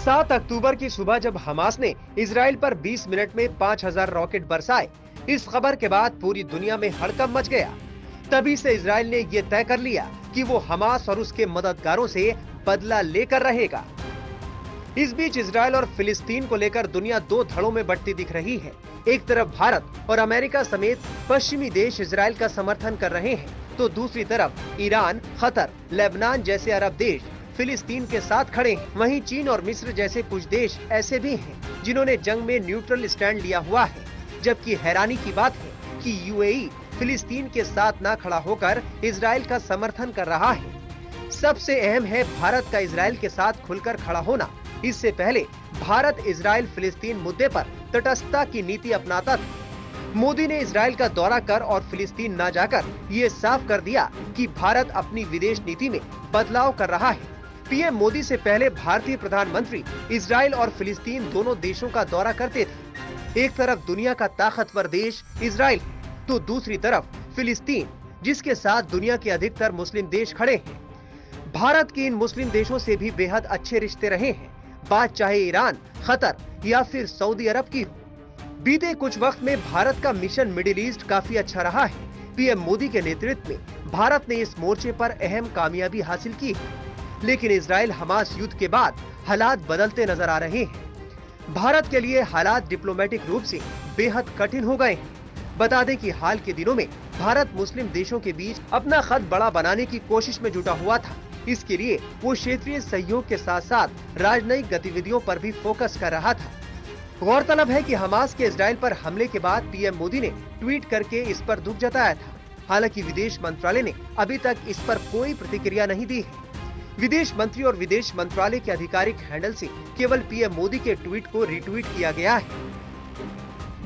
7 अक्टूबर की सुबह जब हमास ने इजराइल पर 20 मिनट में 5000 रॉकेट बरसाए, इस खबर के बाद पूरी दुनिया में हड़कंप मच गया। तभी से इजराइल ने यह तय कर लिया कि वो हमास और उसके मददगारों से बदला लेकर रहेगा। इस बीच इजराइल और फिलिस्तीन को लेकर दुनिया दो धड़ों में बंटती दिख रही है। एक तरफ भारत और अमेरिका समेत पश्चिमी देश इजराइल का समर्थन कर रहे हैं, तो दूसरी तरफ ईरान, कतर, लेबनान जैसे अरब देश फिलिस्तीन के साथ खड़े हैं। वहीं चीन और मिस्र जैसे कुछ देश ऐसे भी हैं जिन्होंने जंग में न्यूट्रल स्टैंड लिया हुआ है। जबकि हैरानी की बात है कि यूएई फिलिस्तीन के साथ न खड़ा होकर इजराइल का समर्थन कर रहा है। सबसे अहम है भारत का इजराइल के साथ खुलकर खड़ा होना। इससे पहले भारत इजराइल फिलिस्तीन मुद्दे पर तटस्थता की नीति अपनाता था। मोदी ने इजराइल का दौरा कर और फिलिस्तीन न जाकर ये साफ कर दिया कि भारत अपनी विदेश नीति में बदलाव कर रहा है। पीएम मोदी से पहले भारतीय प्रधानमंत्री इजराइल और फिलिस्तीन दोनों देशों का दौरा करते थे। एक तरफ दुनिया का ताकतवर देश इजराइल है, तो दूसरी तरफ फिलिस्तीन, जिसके साथ दुनिया के अधिकतर मुस्लिम देश खड़े हैं। भारत के इन मुस्लिम देशों से भी बेहद अच्छे रिश्ते रहे हैं, बात चाहे ईरान, कतर या फिर सऊदी अरब की हो। बीते कुछ वक्त में भारत का मिशन मिडिल ईस्ट काफी अच्छा रहा है। पीएम मोदी के नेतृत्व में भारत ने इस मोर्चे पर अहम कामयाबी हासिल की है। लेकिन इजराइल हमास युद्ध के बाद हालात बदलते नजर आ रहे हैं। भारत के लिए हालात डिप्लोमेटिक रूप से बेहद कठिन हो गए हैं। बता दें कि हाल के दिनों में भारत मुस्लिम देशों के बीच अपना खत बड़ा बनाने की कोशिश में जुटा हुआ था। इसके लिए वो क्षेत्रीय सहयोग के साथ साथ राजनयिक गतिविधियों पर भी फोकस कर रहा था। गौरतलब है कि हमास के इजराइल पर हमले के बाद पीएम मोदी ने ट्वीट करके इस पर दुख जताया था। हालांकि विदेश मंत्रालय ने अभी तक इस पर कोई प्रतिक्रिया नहीं दी है। विदेश मंत्री और विदेश मंत्रालय के आधिकारिक हैंडल से केवल पीएम मोदी के ट्वीट को रिट्वीट किया गया है।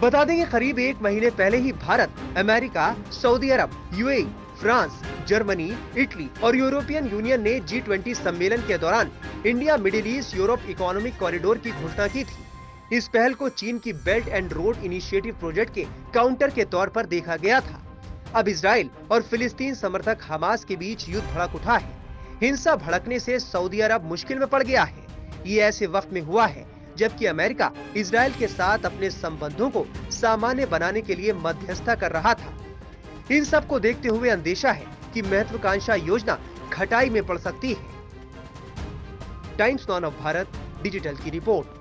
बता दें कि करीब एक महीने पहले ही भारत, अमेरिका, सऊदी अरब, यूएई, फ्रांस, जर्मनी, इटली और यूरोपियन यूनियन ने G20 सम्मेलन के दौरान India middle east Europe economic corridor की घोषणा की थी। इस पहल को चीन की belt and road initiative project के काउंटर के तौर पर देखा गया था। अब इजराइल और फिलिस्तीन समर्थक हमास के बीच युद्ध भड़क उठा है। हिंसा भड़कने से सऊदी अरब मुश्किल में पड़ गया है। ये ऐसे वक्त में हुआ है जबकि अमेरिका इजराइल के साथ अपने संबंधों को सामान्य बनाने के लिए मध्यस्थता कर रहा था। इन सब को देखते हुए अंदेशा है कि महत्वाकांक्षा योजना खटाई में पड़ सकती है। Times now of Bharat digital की रिपोर्ट।